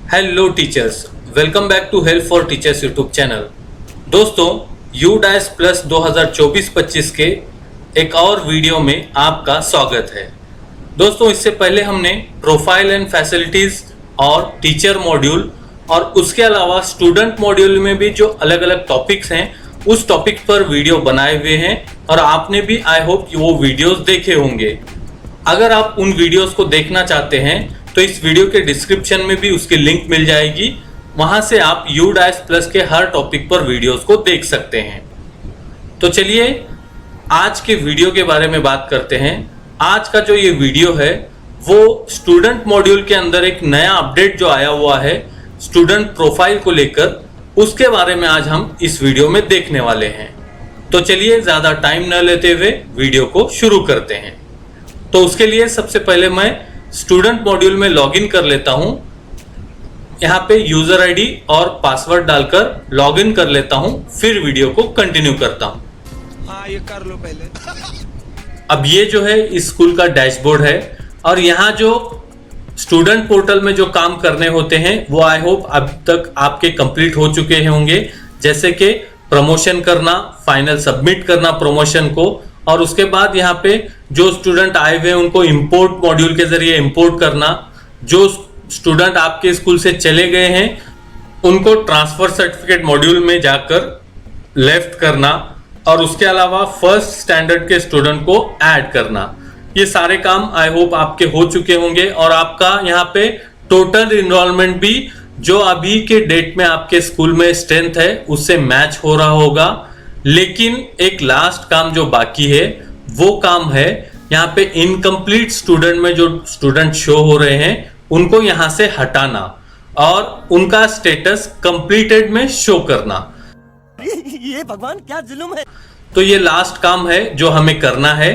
Hello teachers, welcome back to help for teachers YouTube channel. दोस्तों, UDISE plus 2024-25 के एक और वीडियो में आपका स्वागत है। दोस्तों, इससे पहले हमने प्रोफाइल एंड फैसिलिटीज और टीचर मॉड्यूल और उसके अलावा स्टूडेंट मॉड्यूल में भी जो अलग अलग टॉपिक्स हैं उस टॉपिक पर वीडियो बनाए हुए हैं और आपने भी आई होप वो वीडियोस देखे होंगे। अगर आप उन वीडियोस को देखना चाहते हैं तो इस वीडियो के डिस्क्रिप्शन में भी उसकी लिंक मिल जाएगी, वहां से आप यूडाइस प्लस के हर टॉपिक पर वीडियोस को देख सकते हैं। तो चलिए आज के वीडियो के बारे में बात करते हैं। आज का जो ये वीडियो है वो स्टूडेंट मॉड्यूल के अंदर एक नया अपडेट जो आया हुआ है स्टूडेंट प्रोफाइल को लेकर, उसके बारे में आज हम इस वीडियो में देखने वाले हैं। तो चलिए ज्यादा टाइम न लेते हुए वीडियो को शुरू करते हैं। तो उसके लिए सबसे पहले मैं स्टूडेंट मॉड्यूल में लॉगिन कर लेता हूं। यहाँ पे यूजर आईडी और पासवर्ड डालकर लॉगिन कर लेता हूं, फिर वीडियो को कंटिन्यू करता हूं। हाँ, ये कर लो पहले। अब ये जो है इस स्कूल का डैशबोर्ड है और यहाँ जो स्टूडेंट पोर्टल में जो काम करने होते हैं वो आई होप अब तक आपके कंप्लीट हो चुके होंगे, जैसे कि प्रमोशन करना, फाइनल सबमिट करना प्रमोशन को, और उसके बाद यहाँ पे जो स्टूडेंट आए हुए हैं उनको इंपोर्ट मॉड्यूल के जरिए इंपोर्ट करना, जो स्टूडेंट आपके स्कूल से चले गए हैं उनको ट्रांसफर सर्टिफिकेट मॉड्यूल में जाकर लेफ्ट करना, और उसके अलावा फर्स्ट स्टैंडर्ड के स्टूडेंट को ऐड करना। ये सारे काम आई होप आपके हो चुके होंगे और आपका यहाँ पे टोटल इनरोलमेंट भी जो अभी के डेट में आपके स्कूल में स्ट्रेंथ है उससे मैच हो रहा होगा। लेकिन एक लास्ट काम जो बाकी है वो काम है यहाँ पे इनकम्प्लीट स्टूडेंट में जो स्टूडेंट शो हो रहे हैं उनको यहाँ से हटाना और उनका स्टेटस कंप्लीटेड में शो करना। ये भगवान क्या जुल्म है। तो ये लास्ट काम है जो हमें करना है।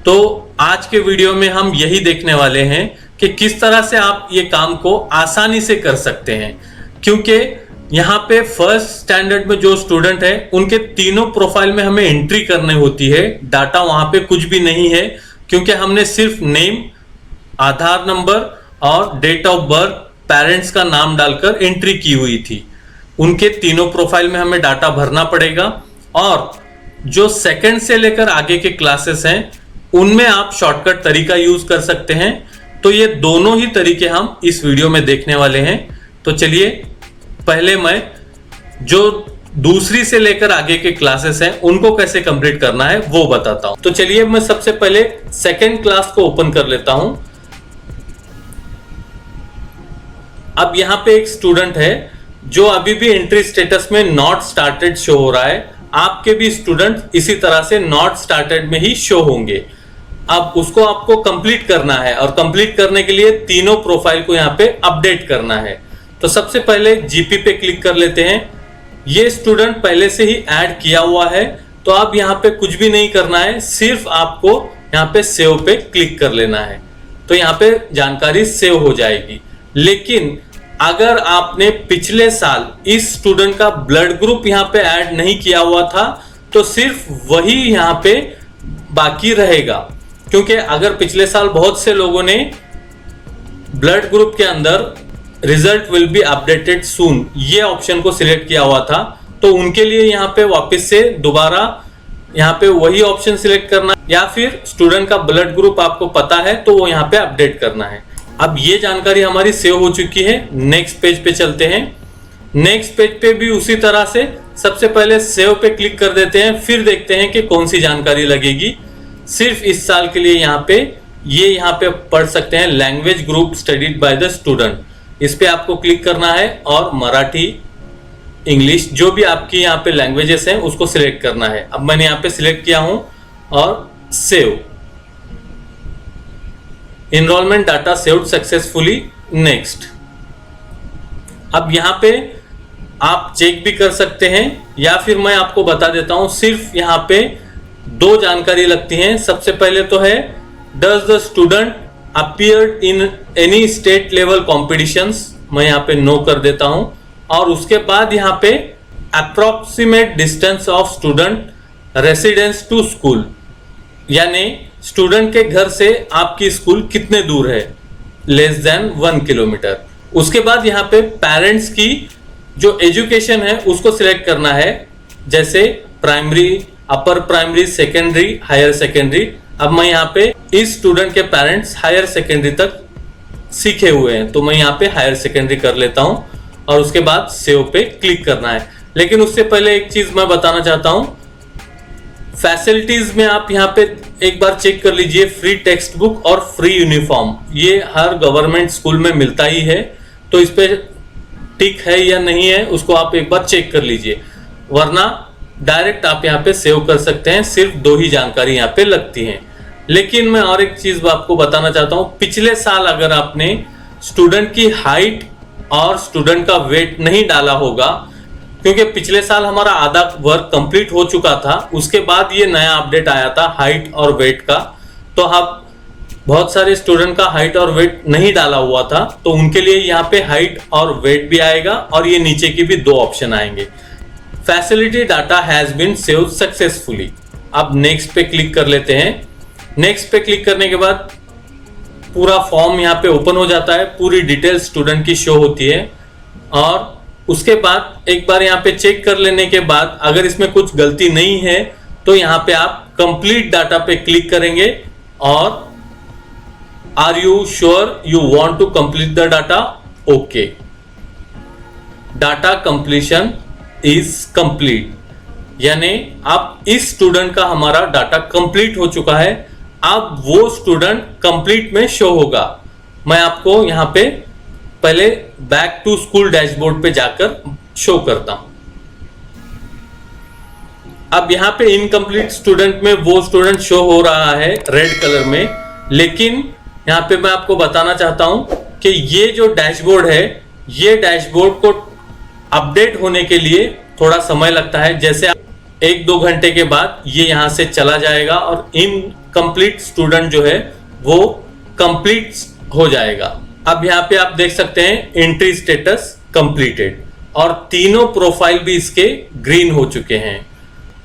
तो आज के वीडियो में हम यही देखने वाले हैं कि किस तरह से आप ये काम को आसानी से कर सकते हैं, क्योंकि यहाँ पे फर्स्ट स्टैंडर्ड में जो स्टूडेंट है उनके तीनों प्रोफाइल में हमें एंट्री करनी होती है। डाटा वहां पे कुछ भी नहीं है, क्योंकि हमने सिर्फ नेम, आधार नंबर और डेट ऑफ बर्थ, पेरेंट्स का नाम डालकर एंट्री की हुई थी। उनके तीनों प्रोफाइल में हमें डाटा भरना पड़ेगा और जो सेकंड से लेकर आगे के क्लासेस हैं उनमें आप शॉर्टकट तरीका यूज कर सकते हैं। तो ये दोनों ही तरीके हम इस वीडियो में देखने वाले हैं। तो चलिए पहले मैं जो दूसरी से लेकर आगे के क्लासेस हैं उनको कैसे कंप्लीट करना है वो बताता हूं। तो चलिए मैं सबसे पहले सेकंड क्लास को ओपन कर लेता हूं। अब यहां पे एक स्टूडेंट है जो अभी भी एंट्री स्टेटस में नॉट स्टार्टेड शो हो रहा है। आपके भी स्टूडेंट इसी तरह से नॉट स्टार्टेड में ही शो होंगे। अब उसको आपको कंप्लीट करना है और कंप्लीट करने के लिए तीनों प्रोफाइल को यहाँ पे अपडेट करना है। तो सबसे पहले जीपी पे क्लिक कर लेते हैं। ये स्टूडेंट पहले से ही ऐड किया हुआ है, तो अब यहाँ पे कुछ भी नहीं करना है, सिर्फ आपको यहाँ पे सेव पे क्लिक कर लेना है। तो यहाँ पे जानकारी सेव हो जाएगी। लेकिन अगर आपने पिछले साल इस स्टूडेंट का ब्लड ग्रुप यहाँ पे ऐड नहीं किया हुआ था तो सिर्फ वही यहाँ पे बाकी रहेगा, क्योंकि अगर पिछले साल बहुत से लोगों ने ब्लड ग्रुप के अंदर रिजल्ट विल बी अपडेटेड सून ये ऑप्शन को सिलेक्ट किया हुआ था, तो उनके लिए यहाँ पे वापस से दोबारा यहाँ पे वही ऑप्शन सिलेक्ट करना, या फिर स्टूडेंट का ब्लड ग्रुप आपको पता है तो वो यहाँ पे अपडेट करना है। अब ये जानकारी हमारी सेव हो चुकी है। नेक्स्ट पेज पे चलते हैं। नेक्स्ट पेज पे भी उसी तरह से सबसे पहले सेव पे क्लिक कर देते हैं, फिर देखते हैं कि कौन सी जानकारी लगेगी। सिर्फ इस साल के लिए यहाँ पे पढ़ सकते हैं language group studied by the student, इस पे आपको क्लिक करना है और मराठी, इंग्लिश जो भी आपकी यहाँ पे लैंग्वेजेस हैं उसको सिलेक्ट करना है। अब मैंने यहाँ पे सिलेक्ट किया हूं और save. Enrolment data saved successfully. Next. अब यहाँ पे आप चेक भी कर सकते हैं या फिर मैं आपको बता देता हूं। सिर्फ यहाँ पे दो जानकारी लगती हैं। सबसे पहले तो है does the student appeared in any state level competitions, मैं यहाँ पे नो कर देता हूं। और उसके बाद यहाँ पे approximate distance of student residence to school, यानी स्टूडेंट के घर से आपकी स्कूल कितने दूर है, लेस देन 1 किलोमीटर। उसके बाद यहाँ पे पेरेंट्स की जो एजुकेशन है उसको सिलेक्ट करना है, जैसे primary, upper primary, secondary, higher secondary. अब मैं यहाँ पे इस स्टूडेंट के पेरेंट्स हायर सेकेंडरी तक सीखे हुए हैं, तो मैं यहाँ पे हायर सेकेंडरी कर लेता हूँ और उसके बाद सेव पे क्लिक करना है। लेकिन उससे पहले एक चीज मैं बताना चाहता हूँ, फैसिलिटीज में आप यहाँ पे एक बार चेक कर लीजिए, फ्री टेक्स्ट बुक और फ्री यूनिफॉर्म, ये हर गवर्नमेंट स्कूल में मिलता ही है, तो इस पे टिक है या नहीं है उसको आप एक बार चेक कर लीजिए, वरना डायरेक्ट आप यहाँ पे सेव कर सकते हैं। सिर्फ 2 ही जानकारी यहाँ पे लगती हैं। लेकिन मैं और एक चीज आपको बताना चाहता हूँ, पिछले साल अगर आपने स्टूडेंट की हाइट और स्टूडेंट का वेट नहीं डाला होगा, क्योंकि पिछले साल हमारा आधा वर्क कंप्लीट हो चुका था, उसके बाद ये नया अपडेट आया था हाइट और वेट का, तो आप बहुत सारे स्टूडेंट का हाइट और वेट नहीं डाला हुआ था, तो उनके लिए यहाँ पे हाइट और वेट भी आएगा और ये नीचे की भी 2 ऑप्शन आएंगे। Facility data has been saved successfully. अब नेक्स्ट पे क्लिक कर लेते हैं। नेक्स्ट पे क्लिक करने के बाद पूरा फॉर्म यहाँ पे ओपन हो जाता है, पूरी डिटेल स्टूडेंट की शो होती है और उसके बाद एक बार यहाँ पे चेक कर लेने के बाद अगर इसमें कुछ गलती नहीं है तो यहाँ पे आप कंप्लीट डाटा पे क्लिक करेंगे और are you sure you want to complete the data, okay, data completion is complete, यानी अब इस स्टूडेंट का हमारा डाटा कंप्लीट हो चुका है। अब वो स्टूडेंट कंप्लीट में शो होगा। मैं आपको यहाँ पे पहले बैक टू स्कूल डैशबोर्ड पे जाकर शो करता हूं। अब यहाँ पे इनकम्प्लीट स्टूडेंट में वो स्टूडेंट शो हो रहा है रेड कलर में, लेकिन यहाँ पे मैं आपको बताना चाहता हूं कि ये जो डैशबोर्ड है, ये डैशबोर्ड को अपडेट होने के लिए थोड़ा समय लगता है। जैसे 1-2 घंटे के बाद ये यहाँ से चला जाएगा और इनकम्प्लीट स्टूडेंट जो है वो कंप्लीट हो जाएगा। अब यहाँ पे आप देख सकते हैं एंट्री स्टेटस कंप्लीटेड और तीनों प्रोफाइल भी इसके ग्रीन हो चुके हैं।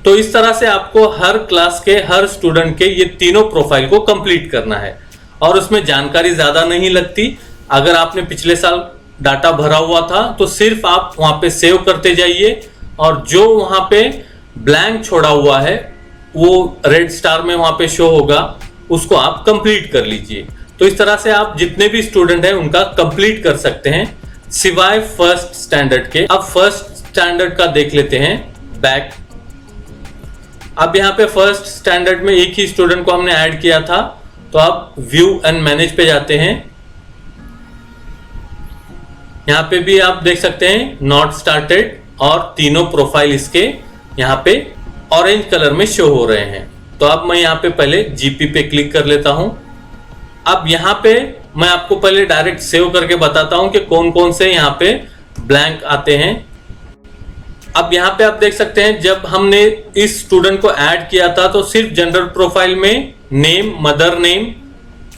तो इस तरह से आपको हर क्लास के हर स्टूडेंट के ये तीनों प्रोफाइल को कंप्लीट करना है और उसमें जानकारी ज्यादा नहीं लगती। अगर आपने पिछले साल डाटा भरा हुआ था तो सिर्फ आप वहां पे सेव करते जाइए और जो वहां पे ब्लैंक छोड़ा हुआ है वो रेड स्टार में वहां पे शो होगा, उसको आप कंप्लीट कर लीजिए। तो इस तरह से आप जितने भी स्टूडेंट हैं उनका कंप्लीट कर सकते हैं, सिवाय फर्स्ट स्टैंडर्ड के। अब फर्स्ट स्टैंडर्ड का देख लेते हैं बैक। अब यहाँ पे फर्स्ट स्टैंडर्ड में एक ही स्टूडेंट को हमने ऐड किया था, तो आप व्यू एंड मैनेज पे जाते हैं। यहाँ पे भी आप देख सकते हैं नॉट स्टार्टेड और तीनों प्रोफाइल इसके यहाँ पे ऑरेंज कलर में शो हो रहे हैं। तो अब मैं यहाँ पे पहले जीपी पे क्लिक कर लेता हूं। अब यहाँ पे मैं आपको पहले डायरेक्ट सेव करके बताता हूं कि कौन कौन से यहाँ पे ब्लैंक आते हैं। अब यहाँ पे आप देख सकते हैं जब हमने इस स्टूडेंट को ऐड किया था तो सिर्फ जनरल प्रोफाइल में name, mother name,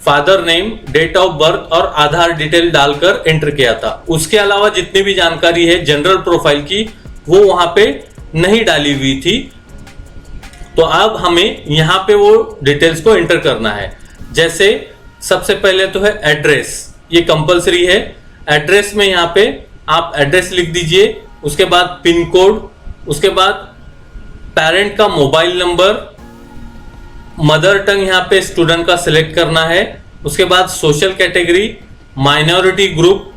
father name, date of birth और आधार डिटेल डालकर एंटर किया था। उसके अलावा जितनी भी जानकारी है जनरल प्रोफाइल की वो वहां पे नहीं डाली हुई थी। तो अब हमें यहाँ पे वो डिटेल्स को एंटर करना है। जैसे सबसे पहले तो है एड्रेस, ये कंपलसरी है। एड्रेस में यहाँ पे आप एड्रेस लिख दीजिए, उसके बाद पिन कोड, उसके बाद पेरेंट का मोबाइल नंबर, मदर टंग यहाँ पे स्टूडेंट का सिलेक्ट करना है, उसके बाद social category, minority group,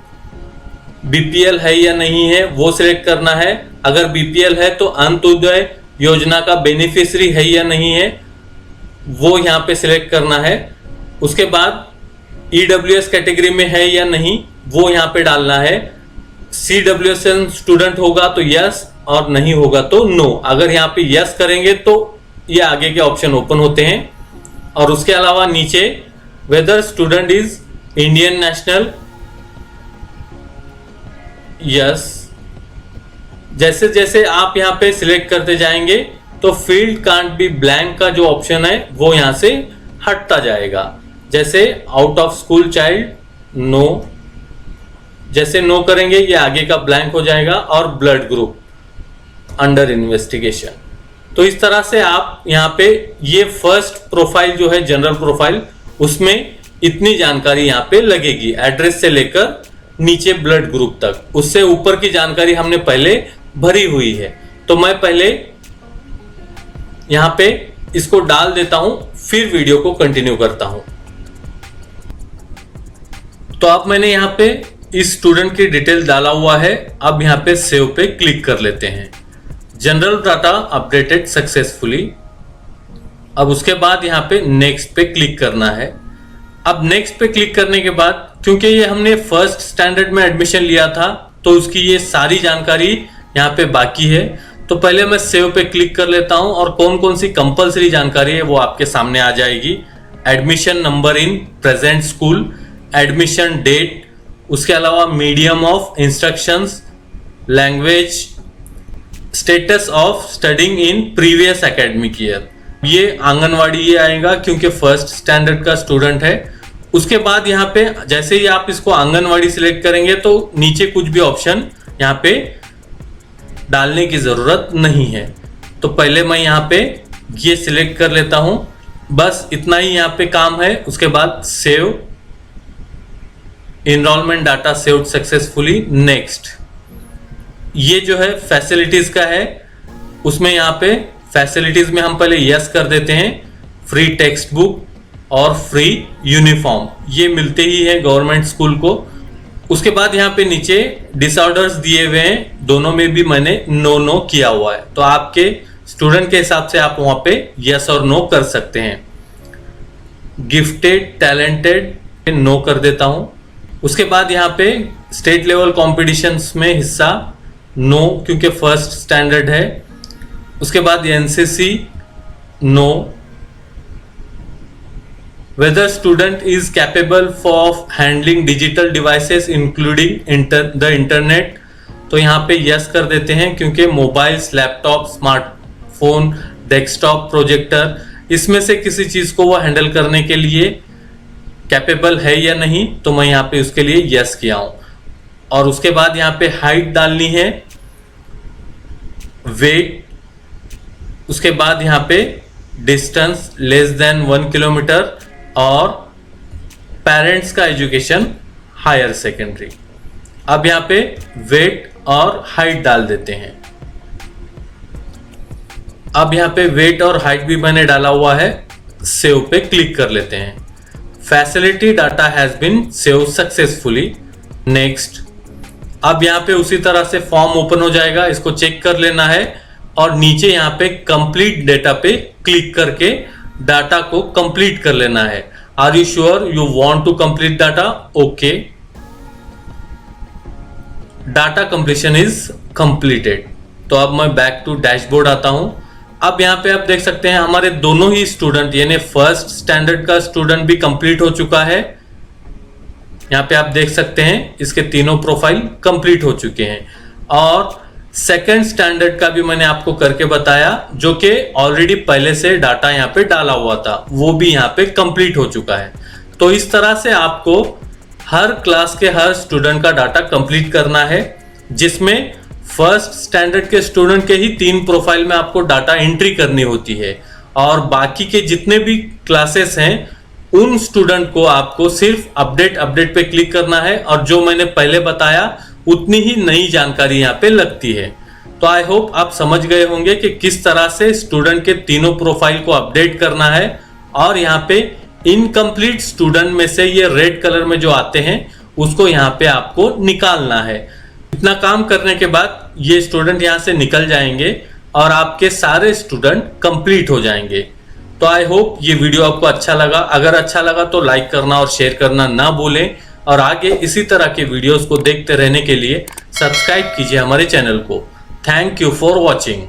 BPL है या नहीं है वो सिलेक्ट करना है। अगर बीपीएल है तो अंत्योदय योजना का बेनिफिशियरी है या नहीं है वो यहाँ पे सिलेक्ट करना है। उसके बाद ईडब्ल्यूएस कैटेगरी में है या नहीं वो यहाँ पे डालना है। सीडब्ल्यूएस स्टूडेंट होगा तो यस और नहीं होगा तो नो। अगर यहाँ पे यस करेंगे तो ये आगे के ऑप्शन ओपन होते हैं। और उसके अलावा नीचे whether student is Indian national, yes. जैसे जैसे आप यहाँ पे सिलेक्ट करते जाएंगे तो फील्ड कांट बी ब्लैंक का जो ऑप्शन है वो यहाँ से हटता जाएगा। जैसे out of school child, no. जैसे नो करेंगे ये आगे का ब्लैंक हो जाएगा। और ब्लड ग्रुप अंडर इन्वेस्टिगेशन। तो इस तरह से आप यहाँ पे ये फर्स्ट प्रोफाइल जो है जनरल प्रोफाइल, उसमें इतनी जानकारी यहाँ पे लगेगी, एड्रेस से लेकर नीचे ब्लड ग्रुप तक, उससे ऊपर की जानकारी हमने पहले भरी हुई है। तो मैं पहले यहां पे इसको डाल देता हूं, फिर वीडियो को कंटिन्यू करता हूं। तो अब मैंने यहां पे इस स्टूडेंट की डिटेल डाला हुआ है। अब यहां पे सेव पे क्लिक कर लेते हैं। General data updated successfully. अब उसके बाद यहां पे नेक्स्ट पे क्लिक करना है। अब नेक्स्ट पे क्लिक करने के बाद, क्योंकि ये हमने फर्स्ट स्टैंडर्ड में एडमिशन लिया था, तो उसकी ये सारी जानकारी यहाँ पे बाकी है। तो पहले मैं सेव पे क्लिक कर लेता हूं और कौन कौन सी कंपलसरी जानकारी है वो आपके सामने आ जाएगी। Admission number in present school, admission date, उसके अलावा medium of instructions, language, status of studying in previous academic year. ये आंगनवाड़ी ये आएगा क्योंकि फर्स्ट स्टैंडर्ड का स्टूडेंट है। उसके बाद यहाँ पे जैसे ही आप इसको आंगनवाड़ी सिलेक्ट करेंगे तो नीचे कुछ भी ऑप्शन यहाँ पे डालने की जरूरत नहीं है। तो पहले मैं यहाँ पे ये सिलेक्ट कर लेता हूं, बस इतना ही यहाँ पे काम है। उसके बाद save, enrolment data saved successfully, next. ये जो है फैसिलिटीज का है, उसमें यहाँ पे फैसिलिटीज में हम पहले यस कर देते हैं। फ्री टेक्स्ट बुक और फ्री यूनिफॉर्म ये मिलते ही है गवर्नमेंट स्कूल को। उसके बाद यहाँ पे नीचे डिसऑर्डर्स दिए हुए हैं, दोनों में भी मैंने नो किया हुआ है। तो आपके स्टूडेंट के हिसाब से आप वहां पे यस और नो कर सकते हैं। गिफ्टेड, टैलेंटेड, नो कर देता हूं। उसके बाद यहाँ पे स्टेट लेवल कॉम्पिटिशन्स में हिस्सा, नो क्योंकि फर्स्ट स्टैंडर्ड है। उसके बाद NCC, no. whether student is capable of handling digital devices including the internet, तो यहाँ पे यस कर देते हैं क्योंकि mobiles, laptop, smartphone, desktop, projector, इसमें से किसी चीज को वो हैंडल करने के लिए कैपेबल है या नहीं, तो मैं यहाँ पे उसके लिए यस किया हूं। और उसके बाद यहाँ पे हाइट डालनी है, वेट, उसके बाद यहाँ पे डिस्टेंस लेस देन 1 किलोमीटर और पेरेंट्स का एजुकेशन हायर सेकेंडरी। अब यहाँ पे वेट और हाइट डाल देते हैं। अब यहाँ पे वेट और हाइट भी मैंने डाला हुआ है, सेव पे क्लिक कर लेते हैं। Facility data has been save successfully, next. अब यहाँ पे उसी तरह से फॉर्म ओपन हो जाएगा, इसको चेक कर लेना है और नीचे यहाँ पे कंप्लीट डेटा पे क्लिक करके डाटा को कंप्लीट कर लेना है। Are you sure you want to complete data? Okay, data completion is completed. तो अब मैं बैक टू डैशबोर्ड आता हूं। अब यहाँ पे आप देख सकते हैं हमारे दोनों ही स्टूडेंट, यानी फर्स्ट स्टैंडर्ड का स्टूडेंट भी कंप्लीट हो चुका है। यहाँ पे आप देख सकते हैं इसके तीनों प्रोफाइल कंप्लीट हो चुके हैं। और सेकंड स्टैंडर्ड का भी मैंने आपको करके बताया, जो कि ऑलरेडी पहले से डाटा यहाँ पे डाला हुआ था, वो भी यहाँ पे कंप्लीट हो चुका है। तो इस तरह से आपको हर क्लास के हर स्टूडेंट का डाटा कंप्लीट करना है, जिसमें फर्स्ट स्टैंडर्ड के स्टूडेंट के ही 3 प्रोफाइल में आपको डाटा एंट्री करनी होती है और बाकी के जितने भी क्लासेस हैं उन स्टूडेंट को आपको सिर्फ अपडेट पे क्लिक करना है और जो मैंने पहले बताया उतनी ही नई जानकारी यहाँ पे लगती है। तो आई होप आप समझ गए होंगे कि किस तरह से स्टूडेंट के तीनों प्रोफाइल को अपडेट करना है। और यहाँ पे इनकम्प्लीट स्टूडेंट में से ये रेड कलर में जो आते हैं उसको यहाँ पे आपको निकालना है। इतना काम करने के बाद ये स्टूडेंट यहाँ से निकल जाएंगे और आपके सारे स्टूडेंट कंप्लीट हो जाएंगे। तो आई होप ये वीडियो आपको अच्छा लगा। अगर अच्छा लगा तो लाइक करना और शेयर करना ना भूलें और आगे इसी तरह के वीडियोस को देखते रहने के लिए सब्सक्राइब कीजिए हमारे चैनल को। Thank you for watching.